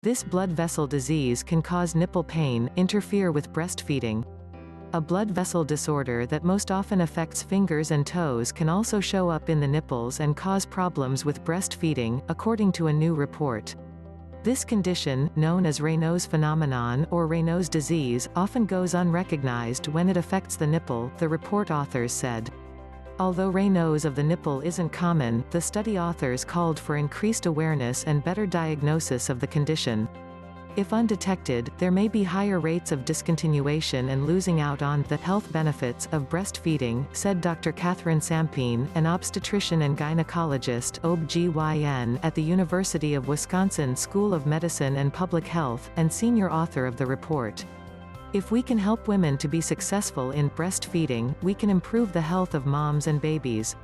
This blood vessel disease can cause nipple pain, interfere with breastfeeding. A blood vessel disorder that most often affects fingers and toes can also show up in the nipples and cause problems with breastfeeding, according to a new report. This condition, known as Raynaud's phenomenon or Raynaud's disease, often goes unrecognized when it affects the nipple, the report authors said. Although Raynaud's of the nipple isn't common, the study authors called for increased awareness and better diagnosis of the condition. If undetected, there may be higher rates of discontinuation and losing out on the health benefits of breastfeeding, said Dr. Catherine Sampine, an obstetrician and gynecologist (OB/GYN) at the University of Wisconsin School of Medicine and Public Health, and senior author of the report. If we can help women to be successful in breastfeeding, we can improve the health of moms and babies.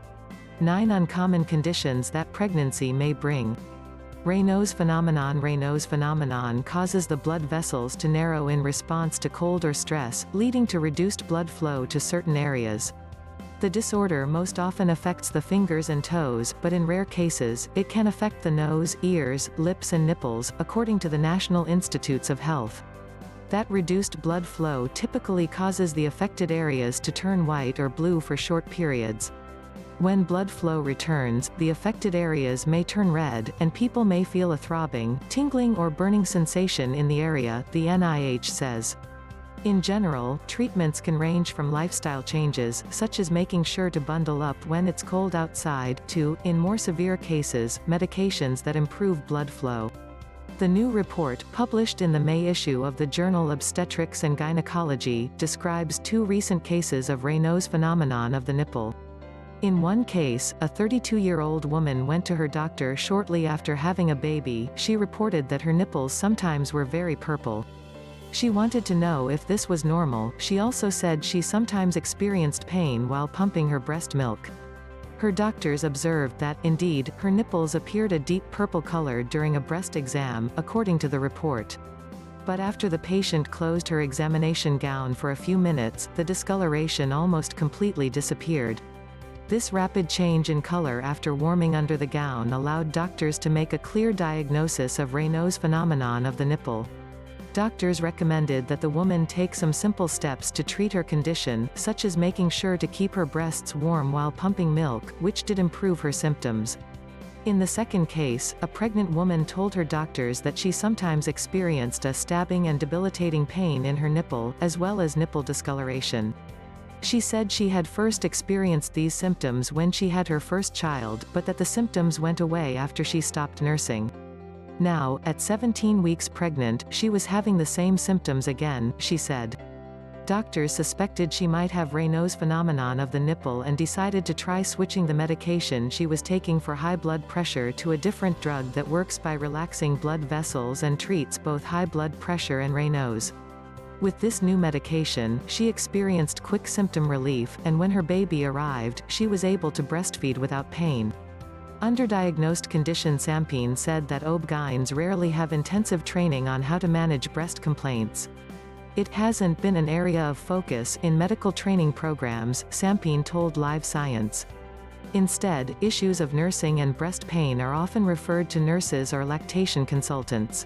9 uncommon conditions that pregnancy may bring. Raynaud's phenomenon. Raynaud's phenomenon causes the blood vessels to narrow in response to cold or stress, leading to reduced blood flow to certain areas. The disorder most often affects the fingers and toes, but in rare cases, it can affect the nose, ears, lips and nipples, according to the National Institutes of Health. That reduced blood flow typically causes the affected areas to turn white or blue for short periods. When blood flow returns, the affected areas may turn red, and people may feel a throbbing, tingling or burning sensation in the area, the NIH says. In general, treatments can range from lifestyle changes, such as making sure to bundle up when it's cold outside, to, in more severe cases, medications that improve blood flow. The new report, published in the May issue of the journal Obstetrics and Gynecology, describes 2 recent cases of Raynaud's phenomenon of the nipple. In one case, a 32-year-old woman went to her doctor shortly after having a baby. She reported that her nipples sometimes were very purple. She wanted to know if this was normal. She also said she sometimes experienced pain while pumping her breast milk. Her doctors observed that, indeed, her nipples appeared a deep purple color during a breast exam, according to the report. But after the patient closed her examination gown for a few minutes, the discoloration almost completely disappeared. This rapid change in color after warming under the gown allowed doctors to make a clear diagnosis of Raynaud's phenomenon of the nipple. Doctors recommended that the woman take some simple steps to treat her condition, such as making sure to keep her breasts warm while pumping milk, which did improve her symptoms. In the second case, a pregnant woman told her doctors that she sometimes experienced a stabbing and debilitating pain in her nipple, as well as nipple discoloration. She said she had first experienced these symptoms when she had her first child, but that the symptoms went away after she stopped nursing. Now, at 17 weeks pregnant, she was having the same symptoms again, she said. Doctors suspected she might have Raynaud's phenomenon of the nipple and decided to try switching the medication she was taking for high blood pressure to a different drug that works by relaxing blood vessels and treats both high blood pressure and Raynaud's. With this new medication, she experienced quick symptom relief, and when her baby arrived, she was able to breastfeed without pain. Underdiagnosed condition. Sampine said that OB/GYNs rarely have intensive training on how to manage breast complaints. It hasn't been an area of focus in medical training programs, Sampine told Live Science. Instead, issues of nursing and breast pain are often referred to nurses or lactation consultants.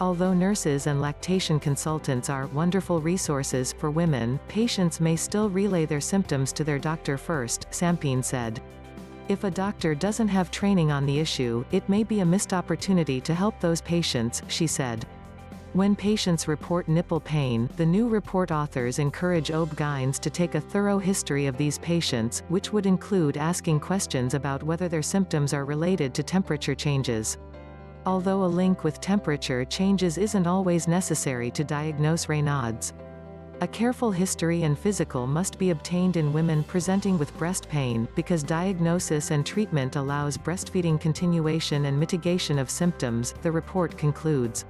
Although nurses and lactation consultants are wonderful resources for women, patients may still relay their symptoms to their doctor first, Sampine said. If a doctor doesn't have training on the issue, it may be a missed opportunity to help those patients, she said. When patients report nipple pain, the new report authors encourage OB/GYNs to take a thorough history of these patients, which would include asking questions about whether their symptoms are related to temperature changes. Although a link with temperature changes isn't always necessary to diagnose Raynaud's. A careful history and physical must be obtained in women presenting with breast pain, because diagnosis and treatment allows breastfeeding continuation and mitigation of symptoms, the report concludes.